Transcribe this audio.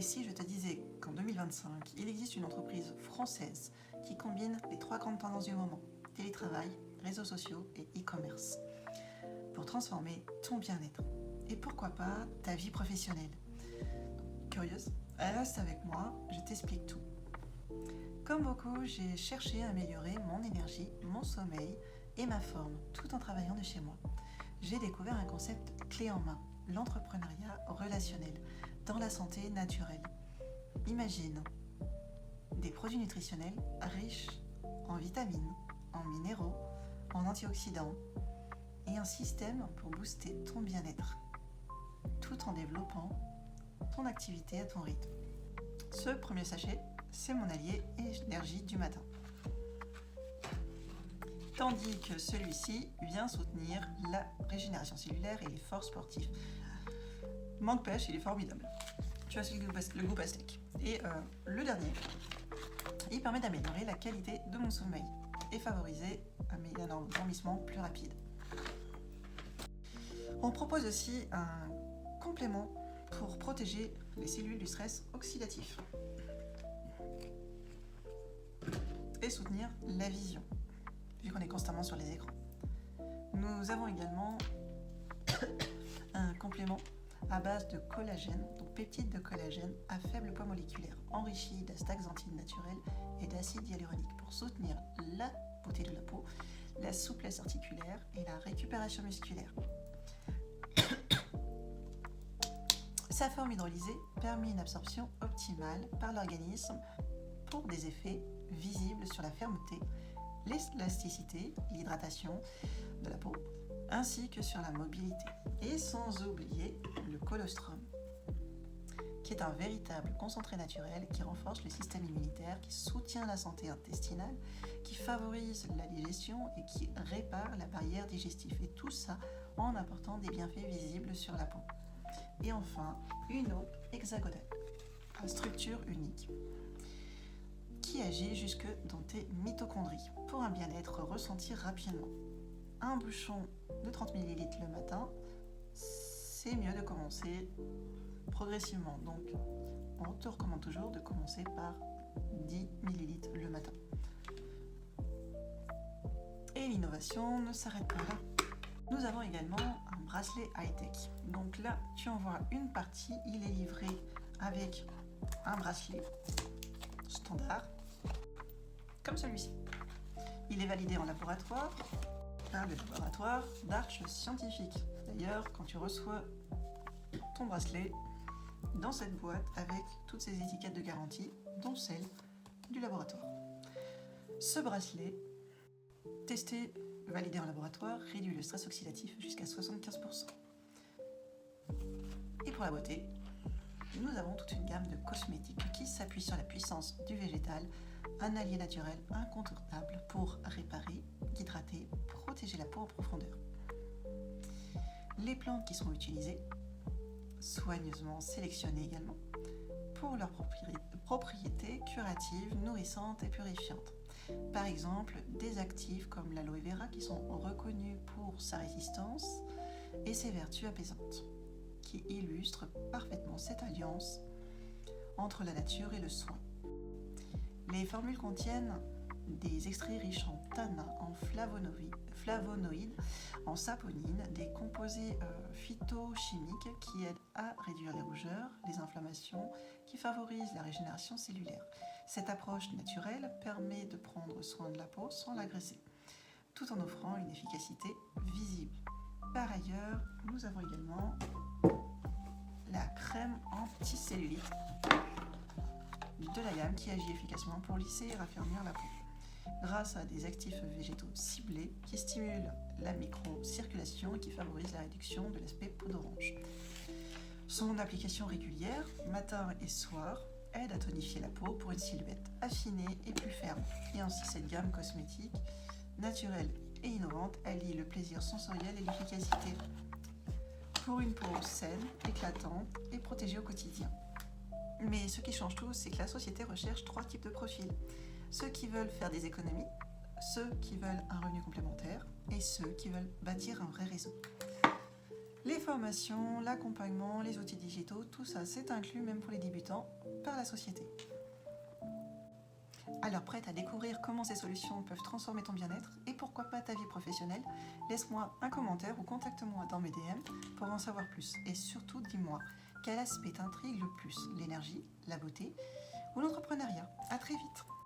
Et si je te disais qu'en 2025, il existe une entreprise française qui combine les 3 grandes tendances du moment, télétravail, réseaux sociaux et e-commerce, pour transformer ton bien-être et pourquoi pas ta vie professionnelle. Curieuse? Reste avec moi, je t'explique tout. Comme beaucoup, j'ai cherché à améliorer mon énergie, mon sommeil et ma forme, tout en travaillant de chez moi. J'ai découvert un concept clé en main, l'entrepreneuriat relationnel, dans la santé naturelle. Imagine des produits nutritionnels riches en vitamines, en minéraux, en antioxydants et un système pour booster ton bien-être, tout en développant ton activité à ton rythme. Ce premier sachet, c'est mon allié énergie du matin. Tandis que celui-ci vient soutenir la régénération cellulaire et l'effort sportif. Manque pêche, il est formidable. Tu as le goût pastèque. Et le dernier, il permet d'améliorer la qualité de mon sommeil et favoriser un endormissement plus rapide. On propose aussi un complément pour protéger les cellules du stress oxydatif et soutenir la vision, vu qu'on est constamment sur les écrans. Nous avons également un complément à base de collagène, donc peptides de collagène à faible poids moléculaire, enrichi d'astaxanthine naturelle et d'acide hyaluronique pour soutenir la beauté de la peau, la souplesse articulaire et la récupération musculaire. Sa forme hydrolysée permet une absorption optimale par l'organisme pour des effets visibles sur la fermeté, l'élasticité, l'hydratation de la peau, ainsi que sur la mobilité. Et sans oublier le colostrum, qui est un véritable concentré naturel qui renforce le système immunitaire, qui soutient la santé intestinale, qui favorise la digestion et qui répare la barrière digestive. Et tout ça en apportant des bienfaits visibles sur la peau. Et enfin, une eau hexagonale, à structure unique, qui agit jusque dans tes mitochondries pour un bien-être ressenti rapidement. Un bouchon de 30 ml le matin, c'est mieux de commencer progressivement. Donc, on te recommande toujours de commencer par 10 ml le matin. Et l'innovation ne s'arrête pas là. Nous avons également un bracelet high-tech. Donc là, tu en vois une partie, il est livré avec un bracelet standard, comme celui-ci. Il est validé en laboratoire par le laboratoire d'Arche Scientifique. D'ailleurs, quand tu reçois ton bracelet dans cette boîte avec toutes ces étiquettes de garantie, dont celle du laboratoire. Ce bracelet, testé, validé en laboratoire, réduit le stress oxydatif jusqu'à 75%. Et pour la beauté, nous avons toute une gamme de cosmétiques qui s'appuient sur la puissance du végétal, un allié naturel incontournable pour réparer, hydrater, protéger la peau en profondeur. Les plantes qui sont utilisées, soigneusement sélectionnées également, pour leurs propriétés curatives, nourrissantes et purifiantes. Par exemple, des actifs comme l'aloe vera qui sont reconnus pour sa résistance et ses vertus apaisantes, qui illustrent parfaitement cette alliance entre la nature et le soin. Les formules contiennent des extraits riches en tanins, en flavonoïdes, en saponines, des composés phytochimiques qui aident à réduire les rougeurs, les inflammations, qui favorisent la régénération cellulaire. Cette approche naturelle permet de prendre soin de la peau sans l'agresser, tout en offrant une efficacité visible. Par ailleurs, nous avons également la crème anticellulite de la gamme qui agit efficacement pour lisser et raffermir la peau, grâce à des actifs végétaux ciblés qui stimulent la microcirculation et qui favorisent la réduction de l'aspect peau d'orange. Son application régulière, matin et soir, aide à tonifier la peau pour une silhouette affinée et plus ferme. Et ainsi, cette gamme cosmétique, naturelle et innovante, allie le plaisir sensoriel et l'efficacité pour une peau saine, éclatante et protégée au quotidien. Mais ce qui change tout, c'est que la société recherche 3 types de profils. Ceux qui veulent faire des économies, ceux qui veulent un revenu complémentaire et ceux qui veulent bâtir un vrai réseau. Les formations, l'accompagnement, les outils digitaux, tout ça c'est inclus même pour les débutants par la société. Alors prête à découvrir comment ces solutions peuvent transformer ton bien-être et pourquoi pas ta vie professionnelle? Laisse-moi un commentaire ou contacte-moi dans mes DM pour en savoir plus. Et surtout dis-moi quel aspect t'intrigue le plus, l'énergie, la beauté ou l'entrepreneuriat. À très vite.